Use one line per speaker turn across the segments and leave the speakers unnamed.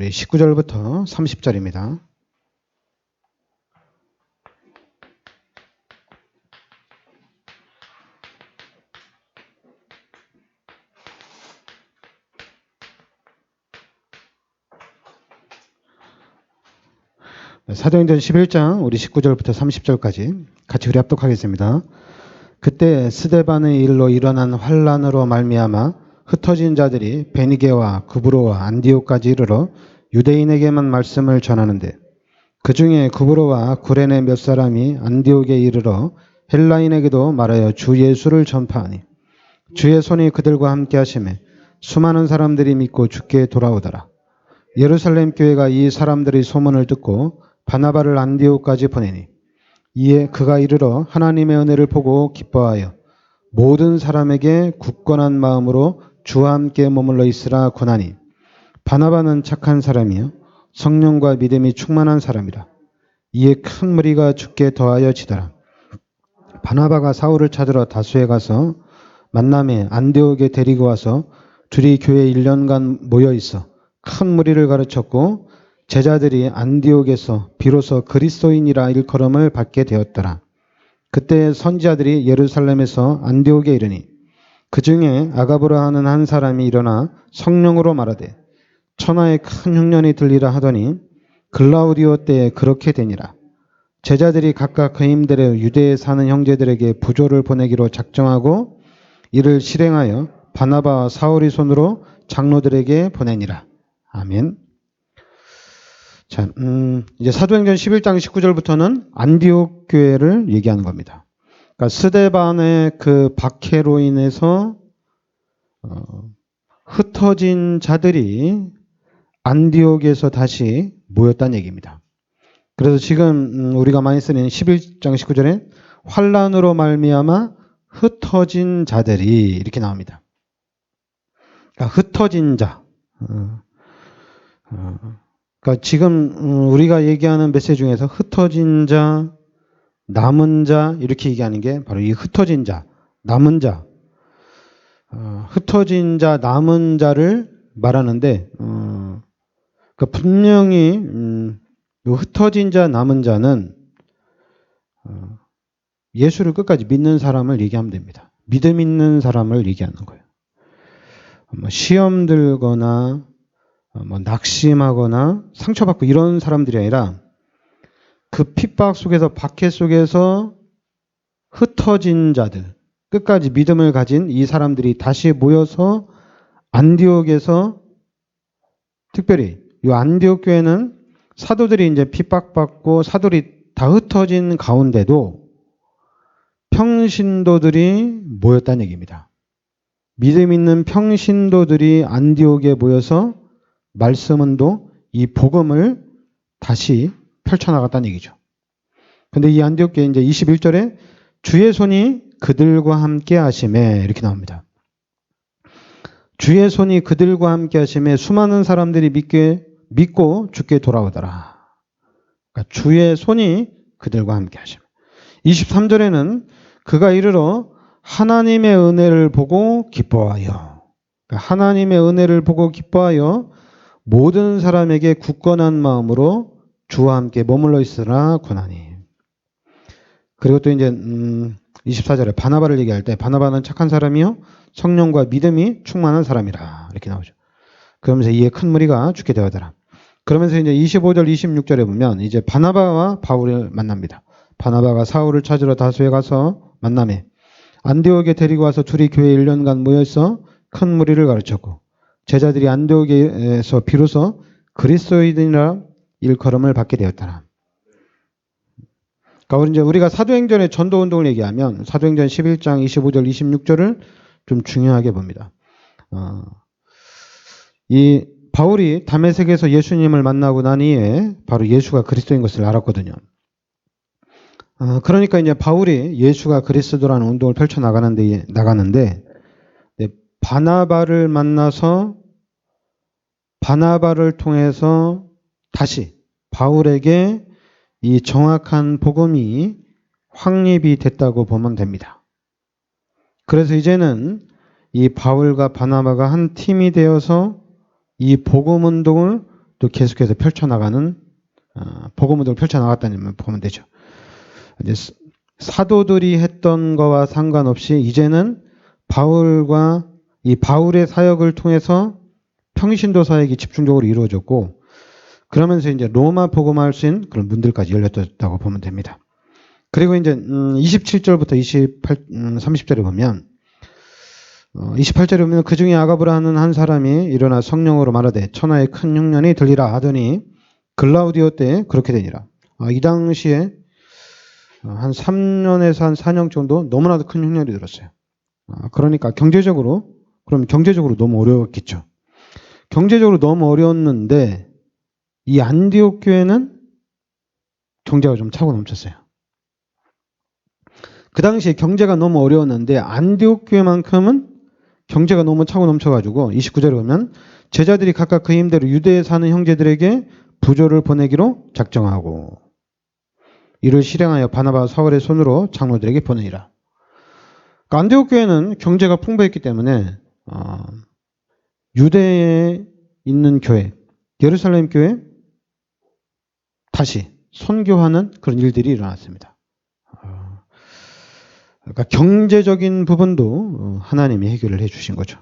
우리 19절부터 30절입니다. 사도행전 11장 우리 19절부터 30절까지 같이 우리 합독하겠습니다. 그때 스데반의 일로 일어난 환란으로 말미암아 흩어진 자들이 베니게와 구브로와 안디옥까지 이르러 유대인에게만 말씀을 전하는데 그 중에 구브로와 구레네 몇 사람이 안디옥에 이르러 헬라인에게도 말하여 주 예수를 전파하니 주의 손이 그들과 함께 하심에 수많은 사람들이 믿고 주께 돌아오더라. 예루살렘 교회가 이 사람들의 소문을 듣고 바나바를 안디옥까지 보내니 이에 그가 이르러 하나님의 은혜를 보고 기뻐하여 모든 사람에게 굳건한 마음으로 주와 함께 머물러 있으라 권하니 바나바는 착한 사람이요 성령과 믿음이 충만한 사람이라. 이에 큰 무리가 주께 더하여 지더라. 바나바가 사울을 찾으러 다수에 가서 만남에 안디옥에 데리고 와서 둘이 교회 1년간 모여 있어 큰 무리를 가르쳤고 제자들이 안디옥에서 비로소 그리스도인이라 일컬음을 받게 되었더라. 그때 선지자들이 예루살렘에서 안디옥에 이르니 그 중에 아가보라 하는 한 사람이 일어나 성령으로 말하되 천하에 큰 흉년이 들리라 하더니 글라우디오 때에 그렇게 되니라. 제자들이 각각 그 힘대로 유대에 사는 형제들에게 부조를 보내기로 작정하고 이를 실행하여 바나바와 사울의 손으로 장로들에게 보내니라. 아멘. 자, 이제 사도행전 11장 19절부터는 안디옥 교회를 얘기하는 겁니다. 그러니까 스데반의 그 박해로 인해서 흩어진 자들이 안디옥에서 다시 모였다는 얘기입니다. 그래서 지금 우리가 많이 쓰는 11장 19절에 환란으로 말미암아 흩어진 자들이 이렇게 나옵니다. 그러니까 흩어진 자. 그러니까 지금 우리가 얘기하는 메시지 중에서 흩어진 자, 남은 자 이렇게 얘기하는 게 바로 이 흩어진 자, 남은 자, 흩어진 자, 남은 자를 말하는데 그러니까 분명히 흩어진 자, 남은 자는 예수를 끝까지 믿는 사람을 얘기하면 됩니다. 믿음 있는 사람을 얘기하는 거예요. 시험 들거나 낙심하거나 상처받고 이런 사람들이 아니라 그 핍박 속에서 박해 속에서 흩어진 자들, 끝까지 믿음을 가진 이 사람들이 다시 모여서 안디옥에서 특별히 이 안디옥 교회는 사도들이 이제 핍박받고 사도들이 다 흩어진 가운데도 평신도들이 모였다는 얘기입니다. 믿음 있는 평신도들이 안디옥에 모여서 말씀은도 이 복음을 다시 펼쳐나갔다는 얘기죠. 근데 이 안디옥 교회 이제 21절에 주의 손이 그들과 함께 하심에 이렇게 나옵니다. 주의 손이 그들과 함께 하심에 수많은 사람들이 믿고 주께 돌아오더라. 그러니까 주의 손이 그들과 함께 하심에. 23절에는 그가 이르러 하나님의 은혜를 보고 기뻐하여. 그러니까 하나님의 은혜를 보고 기뻐하여 모든 사람에게 굳건한 마음으로 주와 함께 머물러 있으라 권하니. 그리고 또 이제 24절에 바나바를 얘기할 때 바나바는 착한 사람이요 성령과 믿음이 충만한 사람이라 이렇게 나오죠. 그러면서 이에 큰 무리가 죽게 되었더라. 그러면서 이제 25절 26절에 보면 이제 바나바와 바울을 만납니다. 바나바가 사울을 찾으러 다수에 가서 만남에 안디옥에 데리고 와서 둘이 교회 1년간 모여서 큰 무리를 가르쳤고 제자들이 안디옥에서 비로소 그리스도인이라 일컬음을 받게 되었더라. 그러니까 이제 우리가 사도행전의 전도운동을 얘기하면 사도행전 11장 25절 26절을 좀 중요하게 봅니다. 이 바울이 다메섹에서 예수님을 만나고 난 이후에 바로 예수가 그리스도인 것을 알았거든요. 그러니까 이제 바울이 예수가 그리스도라는 운동을 펼쳐나가는데 바나바를 만나서 바나바를 통해서 다시 바울에게 이 정확한 복음이 확립이 됐다고 보면 됩니다. 그래서 이제는 이 바울과 바나바가 한 팀이 되어서 이 복음 운동을 또 계속해서 펼쳐나가는 복음을 펼쳐나갔다는 보면 되죠. 이제 사도들이 했던 거와 상관없이 이제는 바울과 이 바울의 사역을 통해서 평신도 사역이 집중적으로 이루어졌고, 그러면서 이제 로마 복음화할 수 있는 그런 문들까지 열렸다고 보면 됩니다. 그리고 이제 27절부터 30절에 보면 28절에 보면 그 중에 아가브라 하는 한 사람이 일어나 성령으로 말하되 천하의 큰 흉년이 들리라 하더니 글라우디오 때 그렇게 되니라. 이 당시에 한 3년에서 한 4년 정도 너무나도 큰 흉년이 들었어요. 그러니까 경제적으로 너무 어려웠겠죠. 경제적으로 너무 어려웠는데 이 안디옥 교회는 경제가 좀 차고 넘쳤어요. 그 당시에 경제가 너무 어려웠는데 안디옥 교회만큼은 경제가 너무 차고 넘쳐가지고 29절에 보면 제자들이 각각 그 힘대로 유대에 사는 형제들에게 부조를 보내기로 작정하고 이를 실행하여 바나바와 사울의 손으로 장로들에게 보내니라. 그러니까 안디옥 교회는 경제가 풍부했기 때문에 유대에 있는 교회, 예루살렘 교회 다시 선교하는 그런 일들이 일어났습니다. 그러니까 경제적인 부분도 하나님이 해결을 해주신 거죠.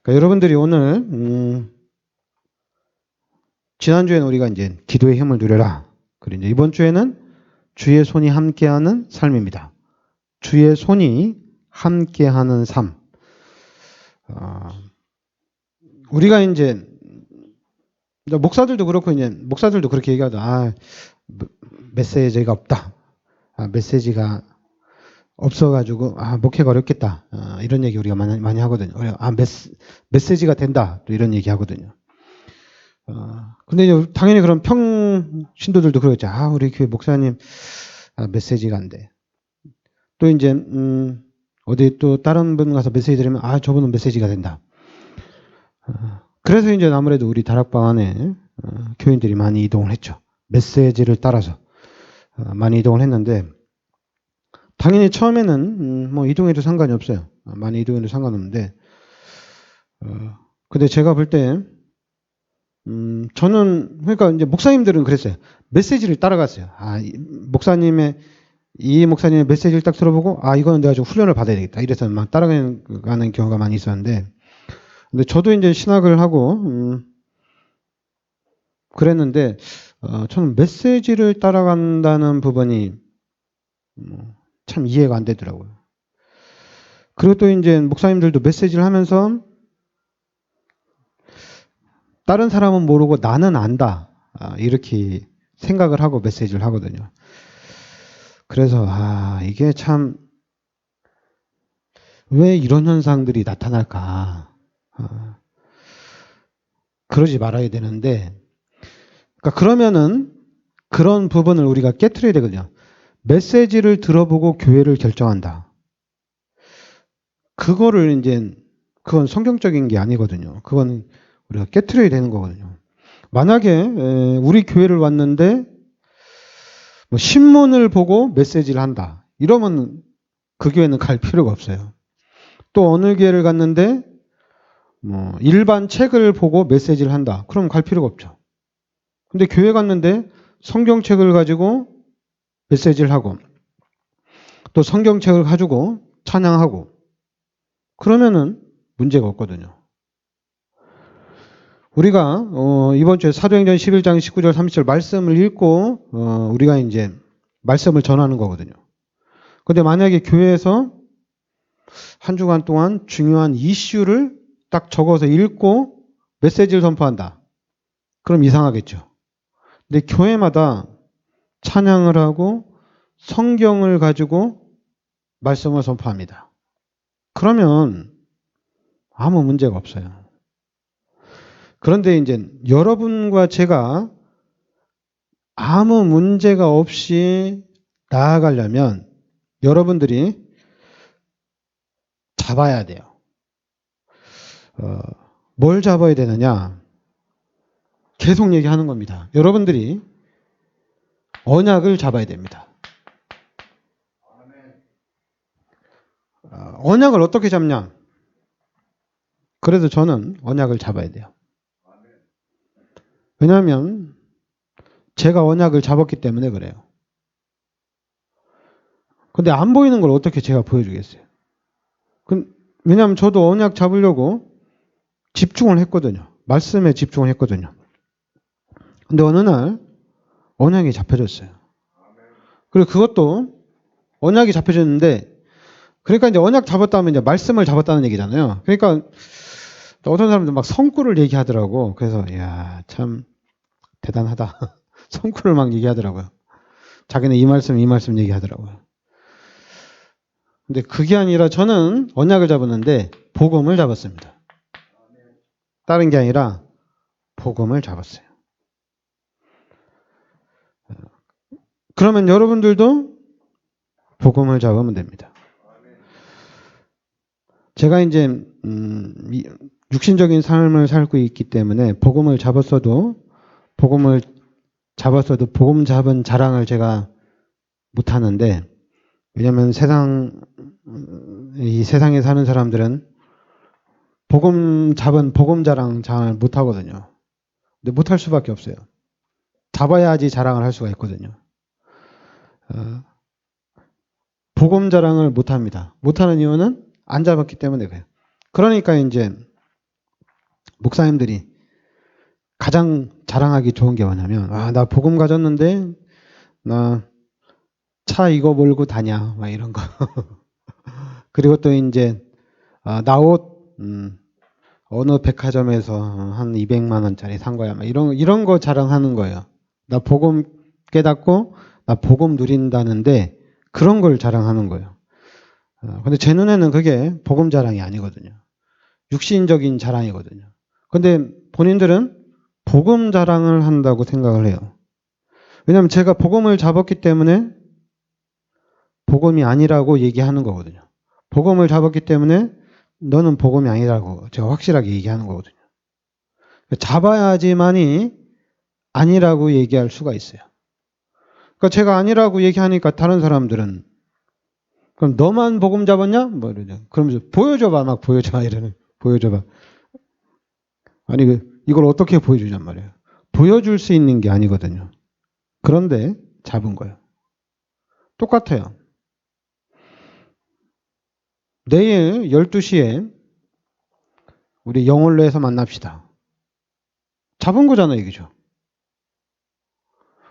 그러니까 여러분들이 오늘 지난주에는 우리가 이제 기도의 힘을 누려라. 그리고 이제 이번 주에는 주의 손이 함께하는 삶입니다. 주의 손이 함께하는 삶. 우리가 이제 목사들도 그렇고 이제 목사들도 그렇게 얘기하죠. 메시지가 없다. 메시지가 없어가지고 목회가 어렵겠다. 이런 얘기 우리가 많이 하거든요. 메시지가 된다. 또 이런 얘기 하거든요. 근데 이제 당연히 그런 평신도들도 그러겠죠. 우리 교회 목사님 메시지가 안 돼. 또 이제 어디 또 다른 분 가서 메시지 들으면 저분은 메시지가 된다. 그래서 이제 아무래도 우리 다락방 안에 교인들이 많이 이동을 했죠. 메시지를 따라서 많이 이동을 했는데 당연히 처음에는 뭐 이동해도 상관이 없어요. 많이 이동해도 상관없는데 근데 제가 볼 때 저는 그러니까 이제 목사님들은 그랬어요. 메시지를 따라갔어요. 이 목사님의 메시지를 딱 들어보고 이거는 내가 좀 훈련을 받아야 되겠다. 이래서 막 따라가는 경우가 많이 있었는데 근데 저도 이제 신학을 하고 그랬는데 저는 메시지를 따라간다는 부분이 참 이해가 안 되더라고요. 그리고 또 이제 목사님들도 메시지를 하면서 다른 사람은 모르고 나는 안다. 이렇게 생각을 하고 메시지를 하거든요. 그래서 이게 참 왜 이런 현상들이 나타날까? 그러지 말아야 되는데 그러니까 그러면은 그런 부분을 우리가 깨트려야 되거든요. 메시지를 들어보고 교회를 결정한다. 그건 성경적인 게 아니거든요. 그건 우리가 깨트려야 되는 거거든요. 만약에 우리 교회를 왔는데 뭐 신문을 보고 메시지를 한다. 이러면 그 교회는 갈 필요가 없어요. 또 어느 교회를 갔는데 뭐 일반 책을 보고 메시지를 한다. 그럼 갈 필요가 없죠. 근데 교회 갔는데 성경책을 가지고 메시지를 하고 또 성경책을 가지고 찬양하고 그러면은 문제가 없거든요. 우리가 이번 주에 사도행전 11장 19절 30절 말씀을 읽고 우리가 이제 말씀을 전하는 거거든요. 근데 만약에 교회에서 한 주간 동안 중요한 이슈를 딱 적어서 읽고 메시지를 선포한다. 그럼 이상하겠죠. 근데 교회마다 찬양을 하고 성경을 가지고 말씀을 선포합니다. 그러면 아무 문제가 없어요. 그런데 이제 여러분과 제가 아무 문제가 없이 나아가려면 여러분들이 잡아야 돼요. 뭘 잡아야 되느냐? 계속 얘기하는 겁니다. 여러분들이 언약을 잡아야 됩니다. 언약을 어떻게 잡냐? 그래서 저는 언약을 잡아야 돼요. 왜냐하면 제가 언약을 잡았기 때문에 그래요. 근데 안 보이는 걸 어떻게 제가 보여주겠어요? 왜냐하면 저도 언약 잡으려고 집중을 했거든요. 말씀에 집중을 했거든요. 근데 어느 날 언약이 잡혀졌어요. 그리고 그것도 언약이 잡혀졌는데, 그러니까 이제 언약 잡았다면 이제 말씀을 잡았다는 얘기잖아요. 그러니까 어떤 사람들 막 성구를 얘기하더라고. 그래서 이야 참 대단하다. 성구를 막 얘기하더라고요. 자기는 이 말씀 얘기하더라고요. 근데 그게 아니라 저는 언약을 잡았는데 복음을 잡았습니다. 다른 게 아니라 복음을 잡았어요. 그러면 여러분들도 복음을 잡으면 됩니다. 제가 이제 육신적인 삶을 살고 있기 때문에 복음을 잡았어도 복음 잡은 자랑을 제가 못 하는데, 왜냐하면 이 세상에 사는 사람들은 복음 잡은 복음 자랑 잘 못 하거든요. 근데 못 할 수밖에 없어요. 잡아야지 자랑을 할 수가 있거든요. 복음 자랑을 못 합니다. 못 하는 이유는 안 잡았기 때문에 그래요. 그러니까 이제 목사님들이 가장 자랑하기 좋은 게 뭐냐면, 나 복음 가졌는데 나 차 이거 몰고 다냐 막 이런 거. 그리고 또 이제 나 옷 어느 백화점에서 한 200만 원짜리 산 거야 막 이런 거 자랑하는 거예요. 나 복음 깨닫고 나 복음 누린다는데 그런 걸 자랑하는 거예요. 근데 제 눈에는 그게 복음 자랑이 아니거든요. 육신적인 자랑이거든요. 근데 본인들은 복음 자랑을 한다고 생각을 해요. 왜냐하면 제가 복음을 잡았기 때문에 복음이 아니라고 얘기하는 거거든요. 복음을 잡았기 때문에 너는 복음이 아니라고 제가 확실하게 얘기하는 거거든요. 잡아야지만이 아니라고 얘기할 수가 있어요. 그러니까 제가 아니라고 얘기하니까 다른 사람들은 그럼 너만 복음 잡았냐? 뭐 이러죠. 그러면서 보여줘봐 막 보여줘 이러는 보여줘봐. 아니 이걸 어떻게 보여주냔 말이에요. 보여줄 수 있는 게 아니거든요. 그런데 잡은 거예요. 똑같아요. 내일 12시에 우리 영월로에서 만납시다. 잡은 거잖아 이거죠.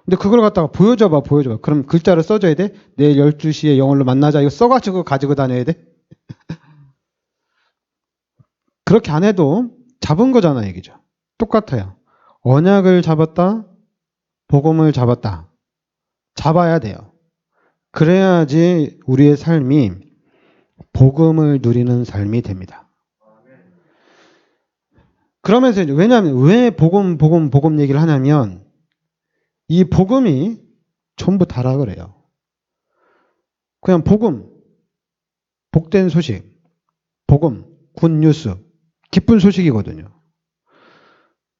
근데 그걸 갖다가 보여줘봐. 그럼 글자를 써줘야 돼? 내일 12시에 영월로 만나자. 이거 써가지고 가지고 다녀야 돼? 그렇게 안 해도 잡은 거잖아 이거죠. 똑같아요. 언약을 잡았다. 복음을 잡았다. 잡아야 돼요. 그래야지 우리의 삶이 복음을 누리는 삶이 됩니다. 그러면서 이제 왜냐하면 왜 복음 얘기를 하냐면 이 복음이 전부 다라 그래요. 그냥 복음, 복된 소식, 복음, 굿뉴스, 기쁜 소식이거든요.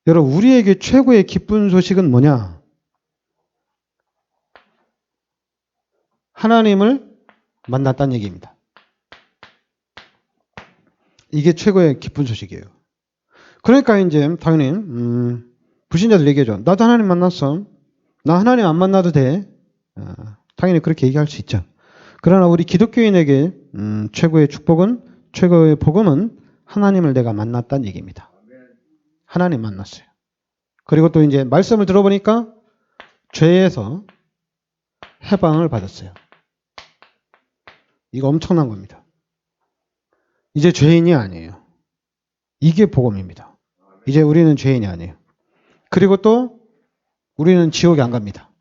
여러분 우리에게 최고의 기쁜 소식은 뭐냐? 하나님을 만났다는 얘기입니다. 이게 최고의 기쁜 소식이에요. 그러니까 이제 당연히 불신자들 얘기하죠. 나도 하나님 만났어. 나 하나님 안 만나도 돼. 당연히 그렇게 얘기할 수 있죠. 그러나 우리 기독교인에게 최고의 축복은 최고의 복음은 하나님을 내가 만났다는 얘기입니다. 하나님 만났어요. 그리고 또 이제 말씀을 들어보니까 죄에서 해방을 받았어요. 이거 엄청난 겁니다. 이제 죄인이 아니에요. 이게 복음입니다. 이제 우리는 죄인이 아니에요. 그리고 또 우리는 지옥에 안 갑니다.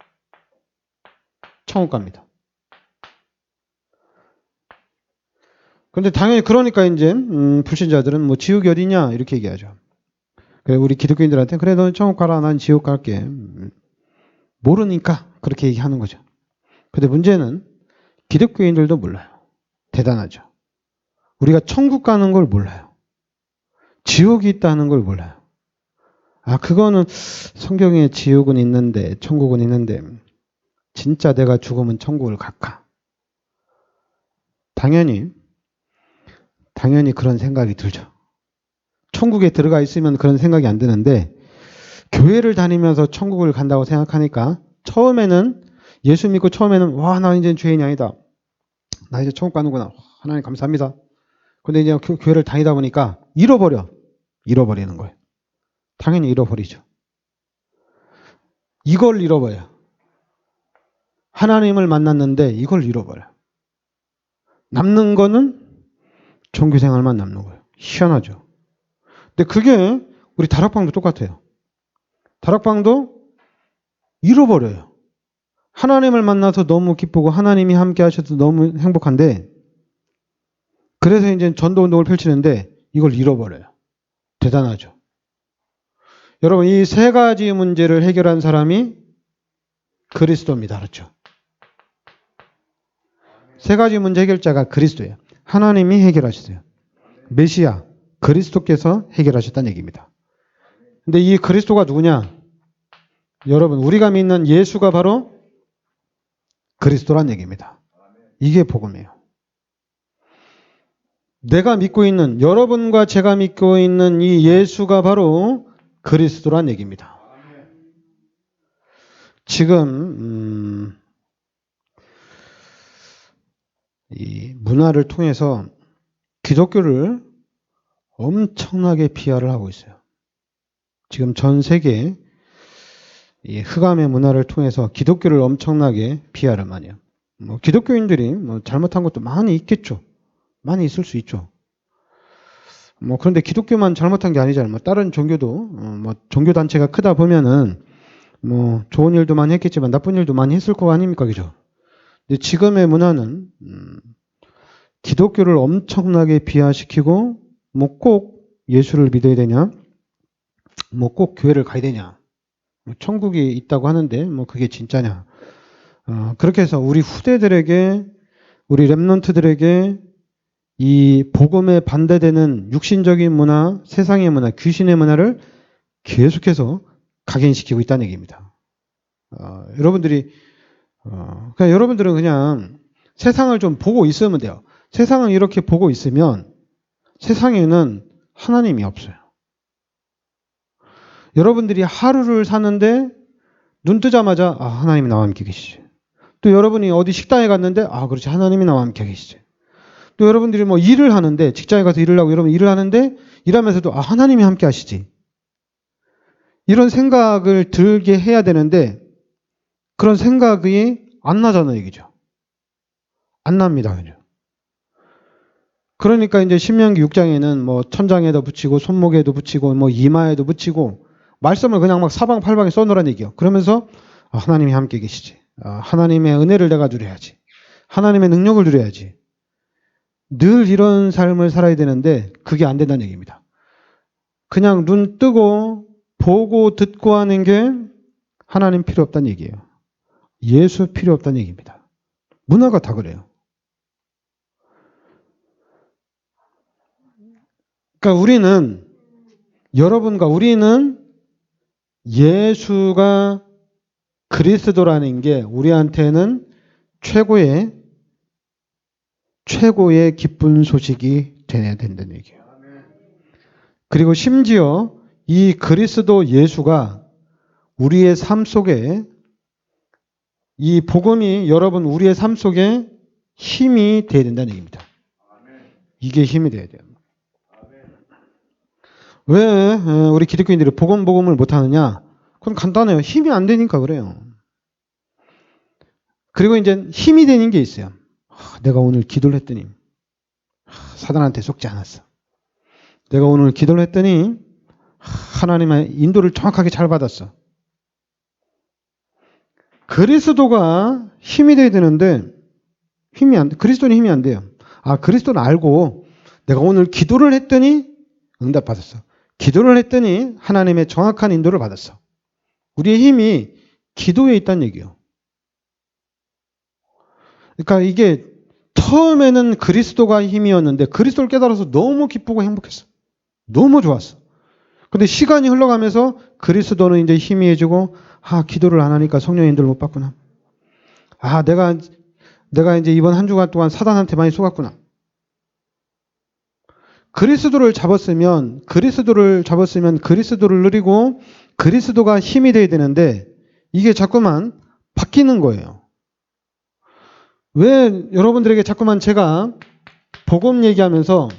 천국 갑니다. 그런데 당연히 그러니까 이제 불신자들은 뭐 지옥이 어디냐 이렇게 얘기하죠. 그래 우리 기독교인들한테 그래 너 천국 가라 난 지옥 갈게. 모르니까 그렇게 얘기하는 거죠. 근데 문제는 기독교인들도 몰라요. 대단하죠. 우리가 천국 가는 걸 몰라요. 지옥이 있다는 걸 몰라요. 그거는 성경에 지옥은 있는데 천국은 있는데 진짜 내가 죽으면 천국을 갈까? 당연히 그런 생각이 들죠. 천국에 들어가 있으면 그런 생각이 안 드는데 교회를 다니면서 천국을 간다고 생각하니까 처음에는 예수 믿고 처음에는 와, 나 이제 죄인이 아니다. 나 이제 천국 가는구나. 하나님 감사합니다. 근데 이제 교회를 다니다 보니까 잃어버리는 거예요. 당연히 잃어버리죠. 이걸 잃어버려요. 하나님을 만났는데 이걸 잃어버려요. 남는 거는 종교생활만 남는 거예요. 희한하죠. 근데 그게 우리 다락방도 똑같아요. 다락방도 잃어버려요. 하나님을 만나서 너무 기쁘고 하나님이 함께 하셔서 너무 행복한데 그래서 이제 전도운동을 펼치는데 이걸 잃어버려요. 대단하죠. 여러분, 이 세 가지 문제를 해결한 사람이 그리스도입니다. 그렇죠? 세 가지 문제 해결자가 그리스도예요. 하나님이 해결하셨어요. 메시아, 그리스도께서 해결하셨다는 얘기입니다. 근데 이 그리스도가 누구냐? 여러분, 우리가 믿는 예수가 바로 그리스도란 얘기입니다. 이게 복음이에요. 내가 믿고 있는, 여러분과 제가 믿고 있는 이 예수가 바로 그리스도란 얘기입니다. 지금 이 문화를 통해서 기독교를 엄청나게 비하를 하고 있어요. 지금 전 세계 이 흑암의 문화를 통해서 기독교를 엄청나게 비하를 많이 해요. 기독교인들이 잘못한 것도 많이 있겠죠. 많이 있을 수 있죠. 그런데 기독교만 잘못한 게 아니잖아요. 다른 종교도 종교 단체가 크다 보면은 좋은 일도 많이 했겠지만 나쁜 일도 많이 했을 거 아닙니까, 그죠? 근데 지금의 문화는 기독교를 엄청나게 비하시키고 꼭 예수를 믿어야 되냐, 꼭 교회를 가야 되냐, 천국이 있다고 하는데 그게 진짜냐? 그렇게 해서 우리 후대들에게, 우리 렘넌트들에게 이 복음에 반대되는 육신적인 문화, 세상의 문화, 귀신의 문화를 계속해서 각인시키고 있다는 얘기입니다. 여러분들은 그냥 세상을 좀 보고 있으면 돼요. 세상을 이렇게 보고 있으면 세상에는 하나님이 없어요. 여러분들이 하루를 사는데 눈 뜨자마자 하나님이 나와 함께 계시지. 또 여러분이 어디 식당에 갔는데 그렇지, 하나님이 나와 함께 계시지. 또 여러분들이 일을 하는데, 직장에 가서 일을 하고 여러분 일을 하는데 일하면서도 하나님이 함께 하시지. 이런 생각을 들게 해야 되는데 그런 생각이 안 나잖아요, 얘기죠. 안 납니다, 그죠? 그러니까 이제 신명기 6장에는 천장에도 붙이고 손목에도 붙이고 이마에도 붙이고 말씀을 그냥 막 사방팔방에 써놓으라는 얘기요. 그러면서 하나님이 함께 계시지. 하나님의 은혜를 내가 누려야지. 하나님의 능력을 누려야지. 늘 이런 삶을 살아야 되는데 그게 안 된다는 얘기입니다. 그냥 눈 뜨고 보고 듣고 하는 게 하나님 필요 없다는 얘기예요. 예수 필요 없다는 얘기입니다. 문화가 다 그래요. 그러니까 우리는 예수가 그리스도라는 게 우리한테는 최고의 기쁜 소식이 되어야 된다는 얘기예요. 그리고 심지어 이 그리스도 예수가 우리의 삶 속에, 이 복음이 여러분 우리의 삶 속에 힘이 되어야 된다는 얘기입니다. 이게 힘이 되어야 돼요. 왜 우리 기독교인들이 복음을 못하느냐? 그건 간단해요. 힘이 안 되니까 그래요. 그리고 이제 힘이 되는 게 있어요. 내가 오늘 기도를 했더니 사단한테 속지 않았어. 내가 오늘 기도를 했더니 하나님의 인도를 정확하게 잘 받았어. 그리스도가 힘이 돼야 되는데 그리스도는 힘이 안 돼요. 그리스도는 알고 내가 오늘 기도를 했더니 응답받았어. 기도를 했더니 하나님의 정확한 인도를 받았어. 우리의 힘이 기도에 있다는 얘기예요. 그러니까 이게 처음에는 그리스도가 힘이었는데 그리스도를 깨달아서 너무 기쁘고 행복했어. 너무 좋았어. 근데 시간이 흘러가면서 그리스도는 이제 희미해지고 기도를 안 하니까 성령의 인도를 못 받구나. 내가 이제 이번 한 주간 동안 사단한테 많이 속았구나. 그리스도를 잡았으면 그리스도를 누리고 그리스도가 힘이 돼야 되는데 이게 자꾸만 바뀌는 거예요. 왜 여러분들에게 자꾸만 제가 복음 얘기하면서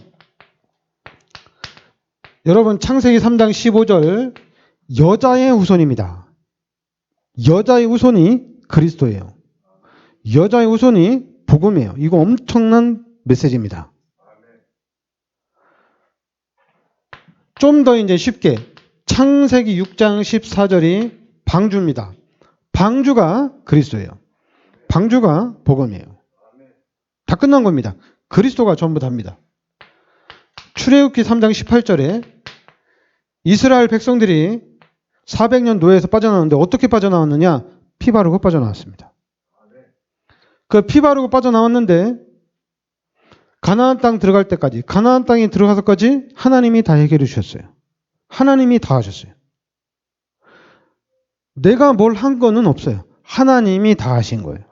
여러분 창세기 3장 15절 여자의 후손입니다. 여자의 후손이 그리스도예요. 여자의 후손이 복음이에요. 이거 엄청난 메시지입니다. 좀 더 이제 쉽게 창세기 6장 14절이 방주입니다. 방주가 그리스도예요. 방주가 복음이에요. 다 끝난 겁니다. 그리스도가 전부 답니다. 출애굽기 3장 18절에 이스라엘 백성들이 400년 노예에서 빠져나왔는데 어떻게 빠져나왔느냐? 피 바르고 빠져나왔습니다. 그 피 바르고 빠져나왔는데 가나안 땅 들어갈 때까지, 가나안 땅에 들어가서까지 하나님이 다 해결해 주셨어요. 하나님이 다 하셨어요. 내가 뭘 한 거는 없어요. 하나님이 다 하신 거예요.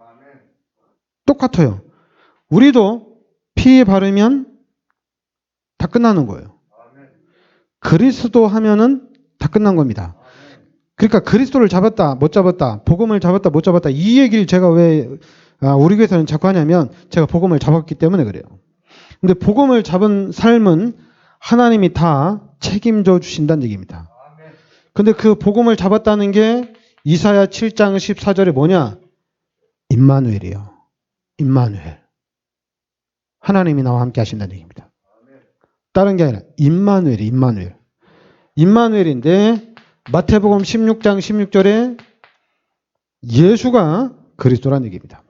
똑같아요. 우리도 피 바르면 다 끝나는 거예요. 그리스도 하면은 다 끝난 겁니다. 그러니까 그리스도를 잡았다, 못 잡았다, 복음을 잡았다, 못 잡았다, 이 얘기를 제가 왜 우리 교회에서는 자꾸 하냐면 제가 복음을 잡았기 때문에 그래요. 근데 복음을 잡은 삶은 하나님이 다 책임져 주신다는 얘기입니다. 근데 그 복음을 잡았다는 게 이사야 7장 14절에 뭐냐? 임마누엘이에요. 임마누엘. 하나님이 나와 함께 하신다는 얘기입니다. 다른 게 아니라 임마누엘이 임마누엘. 임마누엘인데 마태복음 16장 16절에 예수가 그리스도라는 얘기입니다.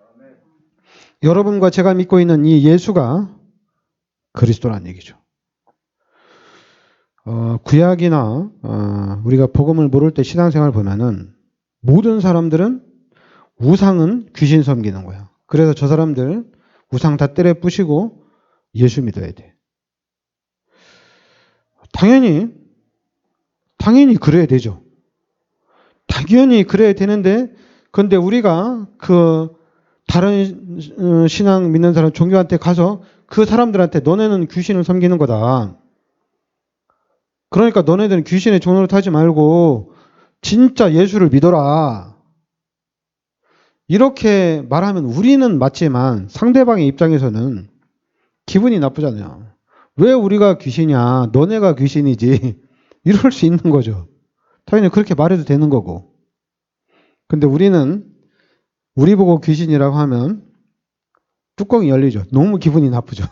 여러분과 제가 믿고 있는 이 예수가 그리스도라는 얘기죠. 구약이나 우리가 복음을 모를 때 신앙생활 보면은 모든 사람들은 우상은 귀신 섬기는 거야. 그래서 저 사람들 우상 다 때려 부시고 예수 믿어야 돼. 당연히 그래야 되죠. 당연히 그래야 되는데 근데 우리가 그 다른 신앙 믿는 사람 종교한테 가서 그 사람들한테 너네는 귀신을 섬기는 거다. 그러니까 너네들은 귀신의 종로를 타지 말고 진짜 예수를 믿어라. 이렇게 말하면 우리는 맞지만 상대방의 입장에서는 기분이 나쁘잖아요. 왜 우리가 귀신이야? 너네가 귀신이지. 이럴 수 있는 거죠. 당연히 그렇게 말해도 되는 거고. 근데 우리 보고 귀신이라고 하면 뚜껑이 열리죠. 너무 기분이 나쁘죠.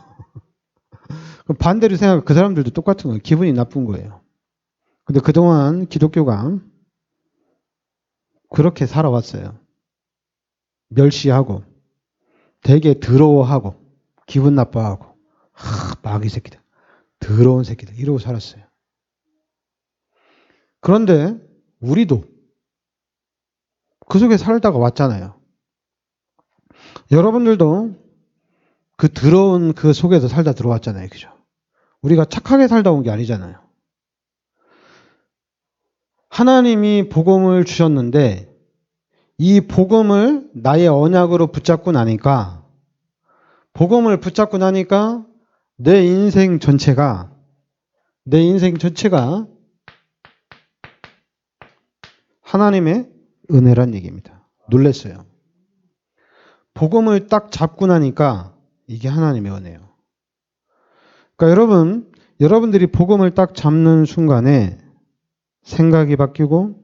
그럼 반대로 생각하면 그 사람들도 똑같은 거예요. 기분이 나쁜 거예요. 근데 그동안 기독교가 그렇게 살아왔어요. 멸시하고 되게 더러워하고 기분 나빠하고 마귀 새끼들, 더러운 새끼들 이러고 살았어요. 그런데 우리도 그 속에 살다가 왔잖아요. 여러분들도 그 더러운 그 속에서 살다 들어왔잖아요. 그죠? 우리가 착하게 살다 온 게 아니잖아요. 하나님이 복음을 주셨는데 이 복음을 나의 언약으로 붙잡고 나니까 내 인생 전체가 하나님의 은혜란 얘기입니다. 놀랐어요. 복음을 딱 잡고 나니까 이게 하나님의 은혜예요. 그러니까 여러분들이 복음을 딱 잡는 순간에 생각이 바뀌고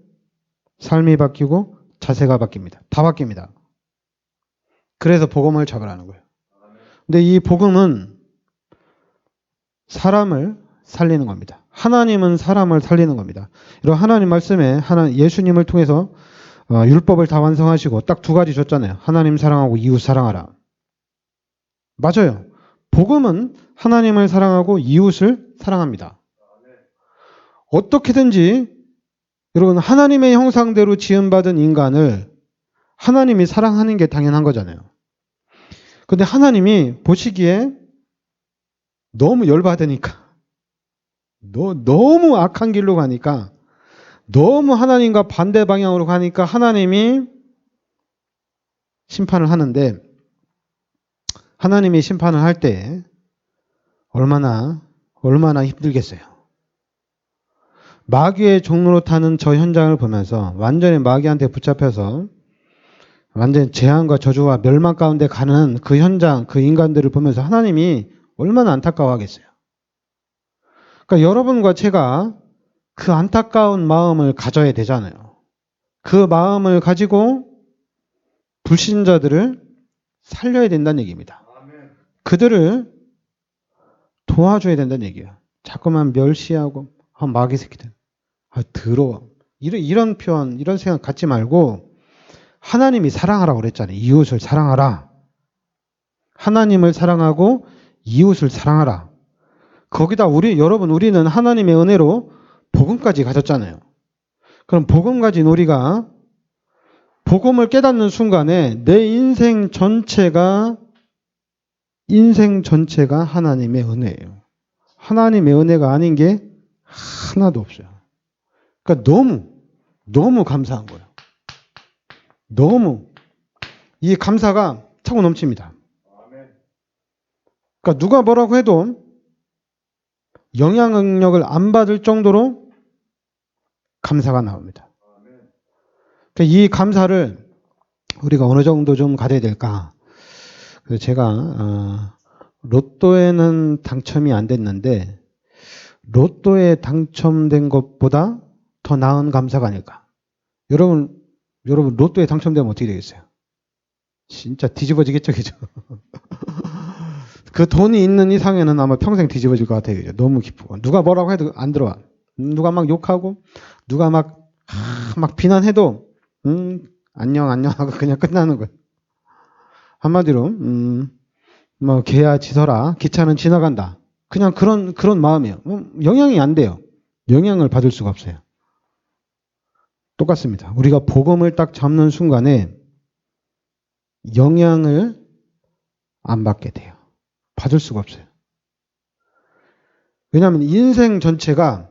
삶이 바뀌고 자세가 바뀝니다. 다 바뀝니다. 그래서 복음을 잡으라는 거예요. 근데 이 복음은 사람을 살리는 겁니다. 하나님은 사람을 살리는 겁니다. 이런 하나님 말씀에 예수님을 통해서 율법을 다 완성하시고 딱 두 가지 줬잖아요. 하나님 사랑하고 이웃 사랑하라. 맞아요. 복음은 하나님을 사랑하고 이웃을 사랑합니다. 어떻게든지 여러분 하나님의 형상대로 지음받은 인간을 하나님이 사랑하는 게 당연한 거잖아요. 근데 하나님이 보시기에 너무 열받으니까 너무 악한 길로 가니까 너무 하나님과 반대 방향으로 가니까 하나님이 심판을 하는데 하나님이 심판을 할 때 얼마나 힘들겠어요. 마귀의 종로로 타는 저 현장을 보면서 완전히 마귀한테 붙잡혀서 완전히 재앙과 저주와 멸망 가운데 가는 그 현장, 그 인간들을 보면서 하나님이 얼마나 안타까워하겠어요. 그러니까 여러분과 제가 그 안타까운 마음을 가져야 되잖아요. 그 마음을 가지고 불신자들을 살려야 된다는 얘기입니다. 그들을 도와줘야 된다는 얘기예요. 자꾸만 멸시하고 마귀 새끼들, 더러워. 이런 표현, 이런 생각 갖지 말고 하나님이 사랑하라고 그랬잖아요. 이웃을 사랑하라. 하나님을 사랑하고 이웃을 사랑하라. 거기다 우리는 하나님의 은혜로 복음까지 가졌잖아요. 그럼 복음 가진 우리가 복음을 깨닫는 순간에 내 인생 전체가 하나님의 은혜예요. 하나님의 은혜가 아닌 게 하나도 없어요. 그러니까 너무 감사한 거예요. 너무 이 감사가 차고 넘칩니다. 그러니까 누가 뭐라고 해도 영향력을 안 받을 정도로 감사가 나옵니다. 그러니까 이 감사를 우리가 어느 정도 좀 가져야 될까? 그래서 제가 로또에는 당첨이 안 됐는데 로또에 당첨된 것보다 더 나은 감사가 아닐까? 여러분 로또에 당첨되면 어떻게 되겠어요? 진짜 뒤집어지겠죠, 그죠? 그 돈이 있는 이상에는 아마 평생 뒤집어질 것 같아요. 그죠? 너무 기쁘고. 누가 뭐라고 해도 안 들어와. 누가 막 욕하고, 누가 막 비난해도, 안녕 하고 그냥 끝나는 거예요. 한마디로, 뭐, 개야 짖어라. 기차는 지나간다. 그냥 그런 마음이에요. 영향이 안 돼요. 영향을 받을 수가 없어요. 똑같습니다. 우리가 복음을 딱 잡는 순간에 영향을 안 받게 돼요. 받을 수가 없어요. 왜냐하면 인생 전체가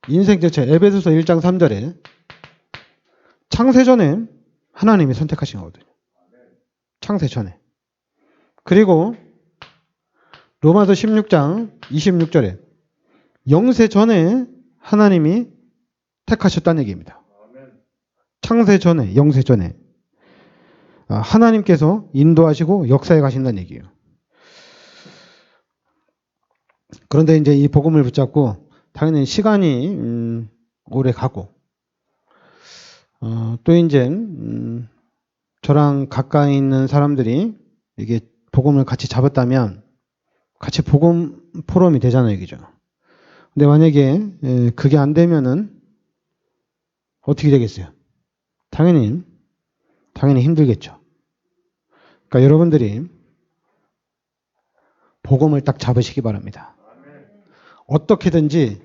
에베소서 1장 3절에 창세전에 하나님이 선택하신 거거든요. 창세전에. 그리고 로마서 16장 26절에 영세전에 하나님이 택하셨다는 얘기입니다. 창세전에, 영세전에 하나님께서 인도하시고 역사에 가신다는 얘기예요. 그런데 이제 이 복음을 붙잡고 당연히 시간이 오래 가고 또 이제 저랑 가까이 있는 사람들이 이게 복음을 같이 잡았다면 같이 복음 포럼이 되잖아요, 이거죠. 근데 만약에 그게 안 되면은 어떻게 되겠어요? 당연히 힘들겠죠. 그러니까 여러분들이 복음을 딱 잡으시기 바랍니다. 어떻게든지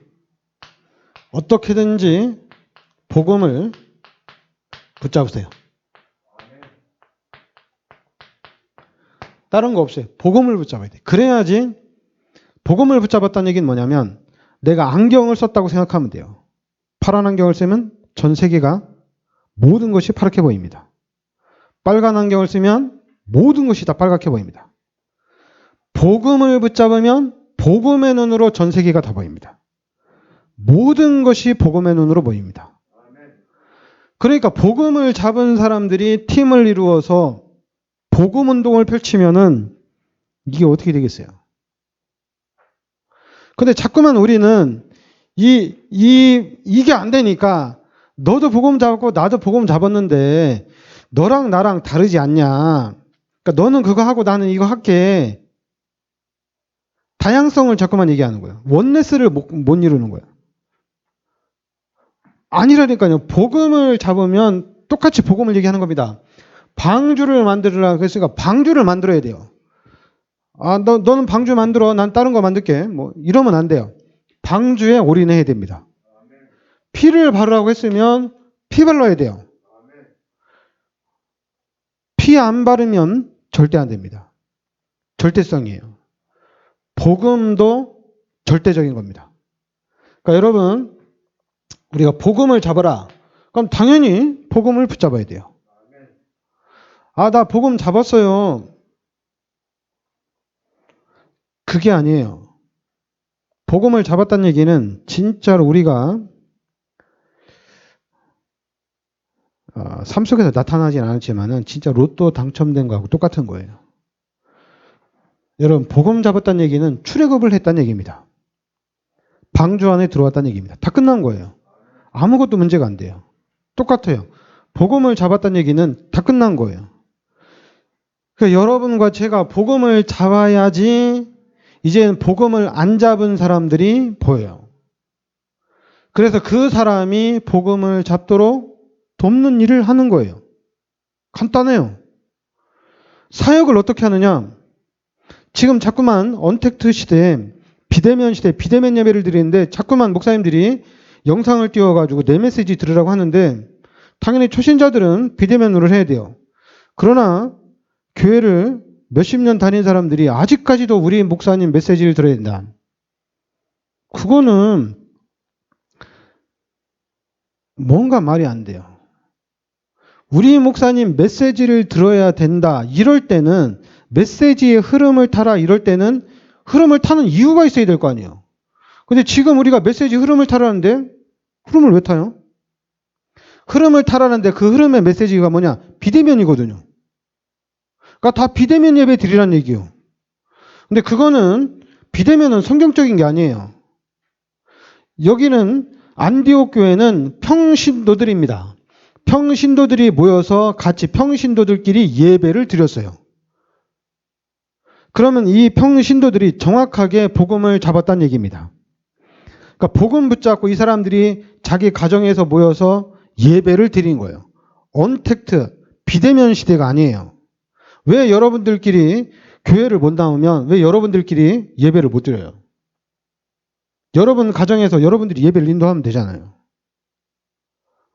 복음을 붙잡으세요. 다른 거 없어요. 복음을 붙잡아야 돼. 그래야지. 복음을 붙잡았다는 얘기는 뭐냐면 내가 안경을 썼다고 생각하면 돼요. 파란 안경을 쓰면 전 세계가 모든 것이 파랗게 보입니다. 빨간 안경을 쓰면 모든 것이 다 빨갛게 보입니다. 복음을 붙잡으면 복음의 눈으로 전 세계가 다 보입니다. 모든 것이 복음의 눈으로 보입니다. 그러니까 복음을 잡은 사람들이 팀을 이루어서 복음 운동을 펼치면은 이게 어떻게 되겠어요? 근데 자꾸만 우리는 이게 안 되니까 너도 복음 잡았고 나도 복음 잡았는데 너랑 나랑 다르지 않냐? 그러니까 너는 그거 하고 나는 이거 할게. 다양성을 자꾸만 얘기하는 거예요. 원네스를 못 이루는 거예요. 아니라니까요. 복음을 잡으면 똑같이 복음을 얘기하는 겁니다. 방주를 만들으라 그랬으니까 방주를 만들어야 돼요. 너는 방주 만들어. 난 다른 거 만들게. 뭐 이러면 안 돼요. 방주에 올인해야 됩니다. 피를 바르라고 했으면 피 발라야 돼요. 피 안 바르면 절대 안 됩니다. 절대성이에요. 복음도 절대적인 겁니다. 그러니까 여러분, 우리가 복음을 잡아라. 그럼 당연히 복음을 붙잡아야 돼요. 나 복음 잡았어요. 그게 아니에요. 복음을 잡았다는 얘기는 진짜로 우리가 삶 속에서 나타나진 않았지만은 진짜 로또 당첨된 거하고 똑같은 거예요. 여러분, 복음 잡았다는 얘기는 출애굽을 했다는 얘기입니다. 방주 안에 들어왔다는 얘기입니다. 다 끝난 거예요. 아무것도 문제가 안 돼요. 똑같아요. 복음을 잡았다는 얘기는 다 끝난 거예요. 그러니까 여러분과 제가 복음을 잡아야지 이제는 복음을 안 잡은 사람들이 보여요. 그래서 그 사람이 복음을 잡도록 돕는 일을 하는 거예요. 간단해요. 사역을 어떻게 하느냐? 지금 자꾸만 언택트 시대에 비대면 시대에 비대면 예배를 드리는데 자꾸만 목사님들이 영상을 띄워가지고 내 메시지 들으라고 하는데 당연히 초신자들은 비대면으로 해야 돼요. 그러나 교회를 몇십 년 다닌 사람들이 아직까지도 우리 목사님 메시지를 들어야 된다. 그거는 뭔가 말이 안 돼요. 우리 목사님 메시지를 들어야 된다. 이럴 때는 메시지의 흐름을 타라. 이럴 때는 흐름을 타는 이유가 있어야 될 거 아니에요. 근데 지금 우리가 메시지 흐름을 타라는데 흐름을 왜 타요? 흐름을 타라는데 그 흐름의 메시지가 뭐냐? 비대면이거든요. 그러니까 다 비대면 예배 드리라는 얘기예요. 근데 그거는 비대면은 성경적인 게 아니에요. 여기는 안디옥 교회는 평신도들입니다. 평신도들이 모여서 같이 평신도들끼리 예배를 드렸어요. 그러면 이 평신도들이 정확하게 복음을 잡았다는 얘기입니다. 그러니까 복음 붙잡고 이 사람들이 자기 가정에서 모여서 예배를 드린 거예요. 언택트, 비대면 시대가 아니에요. 왜 여러분들끼리 교회를 못 나오면 왜 여러분들끼리 예배를 못 드려요? 여러분 가정에서 여러분들이 예배를 인도하면 되잖아요.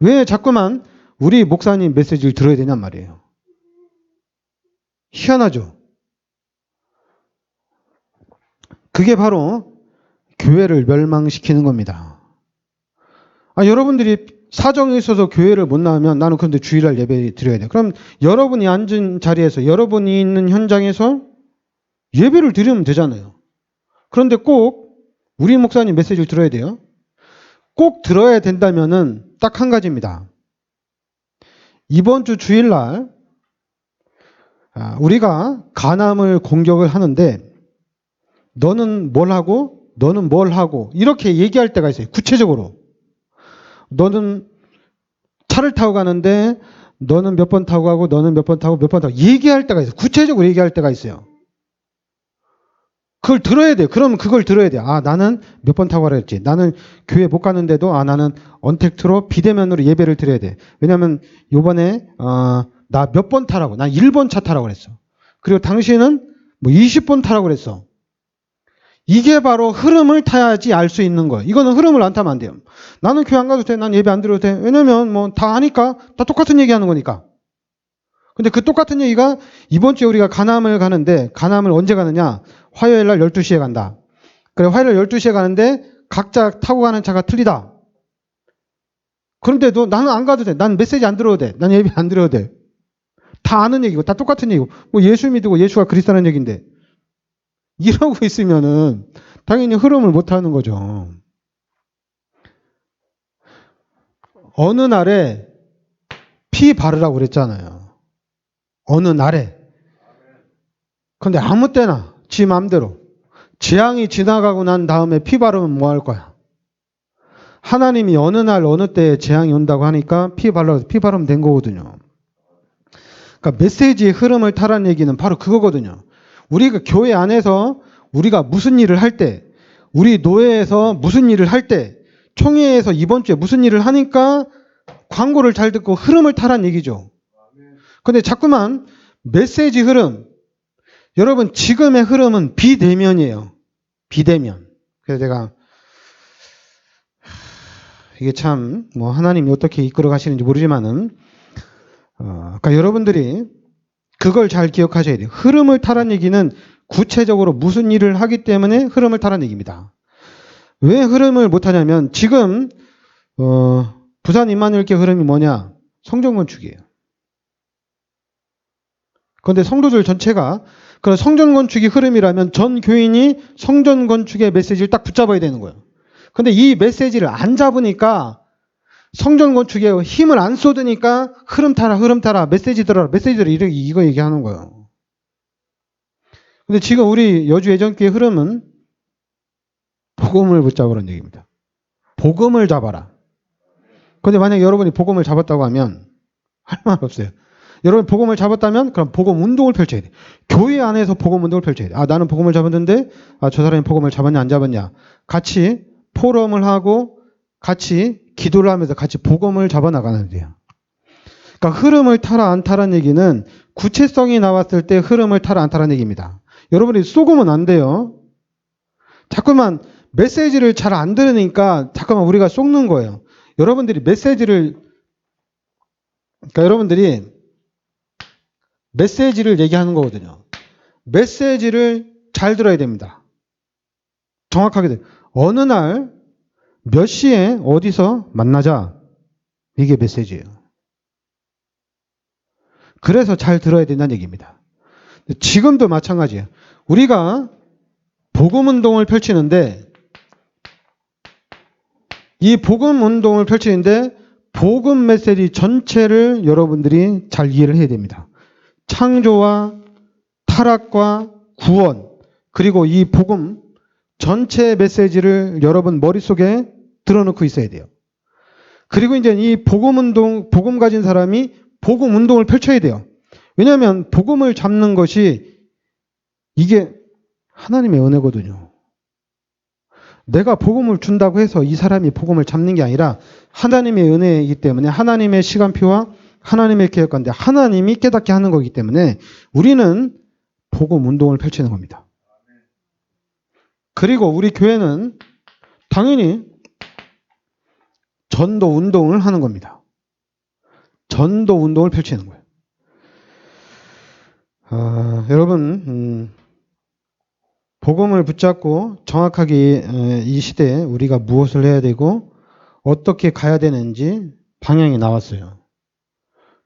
왜 자꾸만 우리 목사님 메시지를 들어야 되냔 말이에요. 희한하죠? 그게 바로 교회를 멸망시키는 겁니다. 여러분들이 사정이 있어서 교회를 못 나오면 나는 그런데 주일날 예배 드려야 돼. 그럼 여러분이 앉은 자리에서 여러분이 있는 현장에서 예배를 드리면 되잖아요. 그런데 꼭 우리 목사님 메시지를 들어야 돼요. 꼭 들어야 된다면은 딱 한 가지입니다. 이번 주 주일날 우리가 간암을 공격을 하는데 너는 뭘 하고 너는 뭘 하고 이렇게 얘기할 때가 있어요. 구체적으로. 너는 차를 타고 가는데 너는 몇 번 타고 가고 너는 몇 번 타고 몇 번 타고 얘기할 때가 있어요. 구체적으로 얘기할 때가 있어요. 그걸 들어야 돼요. 그러면 그걸 들어야 돼요. 나는 몇 번 타고 가라 했지. 나는 교회 못 가는데도 나는 언택트로 비대면으로 예배를 드려야 돼. 왜냐면 요번에 나 몇 번 타라고. 난 1번 차 타라고 그랬어. 그리고 당신은 뭐 20번 타라고 그랬어. 이게 바로 흐름을 타야지 알 수 있는 거예요. 이거는 흐름을 안 타면 안 돼요. 나는 교회 안 가도 돼. 난 예배 안 드려도 돼. 왜냐면 뭐 다 아니까 다 똑같은 얘기 하는 거니까. 근데 그 똑같은 얘기가 이번 주에 우리가 간암을 가는데 간암을 언제 가느냐? 화요일 날 12시에 간다. 그래 화요일 날 12시에 가는데 각자 타고 가는 차가 틀리다. 그런데도 나는 안 가도 돼. 난 메시지 안 들어도 돼. 난 예배 안 드려도 돼. 다 아는 얘기고 다 똑같은 얘기고 뭐 예수 믿고 예수가 그리스도라는 얘기인데 이러고 있으면은 당연히 흐름을 못 하는 거죠. 어느 날에 피 바르라고 그랬잖아요. 어느 날에. 근데 아무 때나 지 마음대로 재앙이 지나가고 난 다음에 피 바르면 뭐 할 거야? 하나님이 어느 날 어느 때에 재앙이 온다고 하니까 피 바르면 된 거거든요. 그러니까 메시지의 흐름을 타라는 얘기는 바로 그거거든요. 우리가 교회 안에서 우리가 무슨 일을 할 때, 우리 노예에서 무슨 일을 할 때, 총회에서 이번 주에 무슨 일을 하니까 광고를 잘 듣고 흐름을 타라는 얘기죠. 근데 자꾸만 메시지 흐름, 여러분 지금의 흐름은 비대면이에요. 비대면. 그래서 제가 이게 참 뭐 하나님이 어떻게 이끌어 가시는지 모르지만은 그러니까 여러분들이 그걸 잘 기억하셔야 돼요. 흐름을 타라는 얘기는 구체적으로 무슨 일을 하기 때문에 흐름을 타라는 얘기입니다. 왜 흐름을 못 하냐면 지금 부산 임마누엘교회 흐름이 뭐냐? 성경 건축이에요. 그런데 성도들 전체가 그럼 성전 건축이 흐름이라면 전 교인이 성전 건축의 메시지를 딱 붙잡아야 되는 거예요. 근데 이 메시지를 안 잡으니까 성전 건축에 힘을 안 쏟으니까 흐름 타라, 메시지 들어라, 이거 얘기하는 거예요. 근데 지금 우리 여주 예전교회 흐름은 복음을 붙잡으라는 얘기입니다. 복음을 잡아라. 근데 만약에 여러분이 복음을 잡았다고 하면 할 말 없어요. 여러분 복음을 잡았다면 그럼 복음 운동을 펼쳐야 돼. 교회 안에서 복음 운동을 펼쳐야 돼. 아, 나는 복음을 잡았는데 저 사람이 복음을 잡았냐 안 잡았냐. 같이 포럼을 하고 같이 기도를 하면서 같이 복음을 잡아 나가는 데요. 그러니까 흐름을 타라 안 타라는 얘기는 구체성이 나왔을 때 흐름을 타라 안 타라는 얘기입니다. 여러분이 쏘으면 안 돼요. 자꾸만 메시지를 잘 안 들으니까 자꾸만 우리가 속는 거예요. 여러분들이 메시지를 얘기하는 거거든요. 메시지를 잘 들어야 됩니다. 정확하게 어느 날 몇 시에 어디서 만나자. 이게 메시지예요. 그래서 잘 들어야 된다는 얘기입니다. 지금도 마찬가지예요. 우리가 복음 운동을 펼치는데 이 복음 운동을 펼치는데 복음 메시지 전체를 여러분들이 잘 이해를 해야 됩니다. 창조와 타락과 구원 그리고 이 복음 전체 메시지를 여러분 머릿속에 들어놓고 있어야 돼요. 그리고 이제 이 복음 운동, 복음 가진 사람이 복음 운동을 펼쳐야 돼요. 왜냐하면 복음을 잡는 것이 이게 하나님의 은혜거든요. 내가 복음을 준다고 해서 이 사람이 복음을 잡는 게 아니라 하나님의 은혜이기 때문에 하나님의 시간표와 하나님의 계획관데 하나님이 깨닫게 하는 거기 때문에 우리는 복음 운동을 펼치는 겁니다. 그리고 우리 교회는 당연히 전도 운동을 하는 겁니다. 전도 운동을 펼치는 거예요. 여러분 복음을 붙잡고 정확하게 이 시대에 우리가 무엇을 해야 되고 어떻게 가야 되는지 방향이 나왔어요.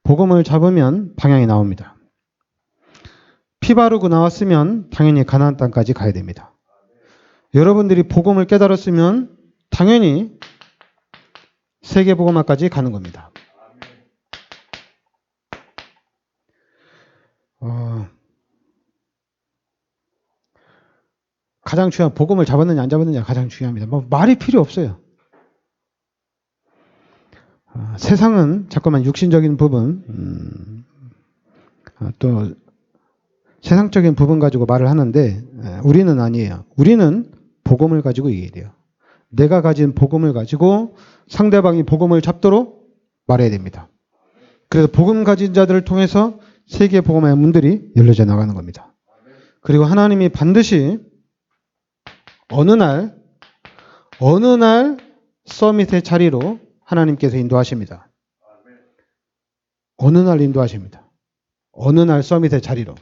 복음을 잡으면 방향이 나옵니다. 피 바르고 나왔으면 당연히 가나안 땅까지 가야 됩니다. 여러분들이 복음을 깨달았으면 당연히 세계복음화까지 가는 겁니다. 가장 중요한 복음을 잡았느냐 안 잡았느냐 가장 중요합니다. 뭐 말이 필요 없어요. 세상은 자꾸만 육신적인 부분 또 세상적인 부분 가지고 말을 하는데 우리는 아니에요. 우리는 복음을 가지고 얘기해야 돼요. 내가 가진 복음을 가지고 상대방이 복음을 잡도록 말해야 됩니다. 그래서 복음 가진 자들을 통해서 세계 복음의 문들이 열려져 나가는 겁니다. 그리고 하나님이 반드시 어느 날 서밋의 자리로 하나님께서 인도하십니다. 어느 날 인도하십니다. 어느 날 서밋의 자리로.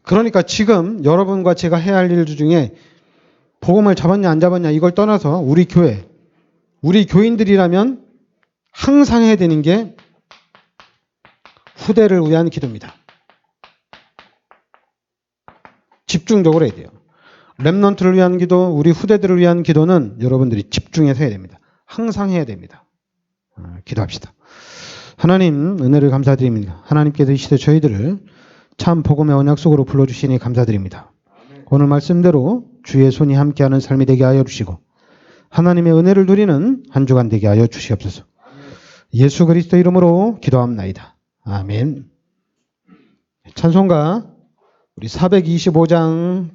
그러니까 지금 여러분과 제가 해야 할 일 중에 복음을 잡았냐 안 잡았냐 이걸 떠나서 우리 교회, 우리 교인들이라면 항상 해야 되는 게 후대를 위한 기도입니다. 집중적으로 해야 돼요. 렘넌트를 위한 기도, 우리 후대들을 위한 기도는 여러분들이 집중해서 해야 됩니다. 항상 해야 됩니다. 기도합시다. 하나님 은혜를 감사드립니다. 하나님께서 이 시대 저희들을 참 복음의 언약 속으로 불러주시니 감사드립니다. 오늘 말씀대로 주의 손이 함께하는 삶이 되게 하여 주시고 하나님의 은혜를 누리는 한 주간 되게 하여 주시옵소서. 예수 그리스도 이름으로 기도합나이다. 아멘. 찬송가 우리 425장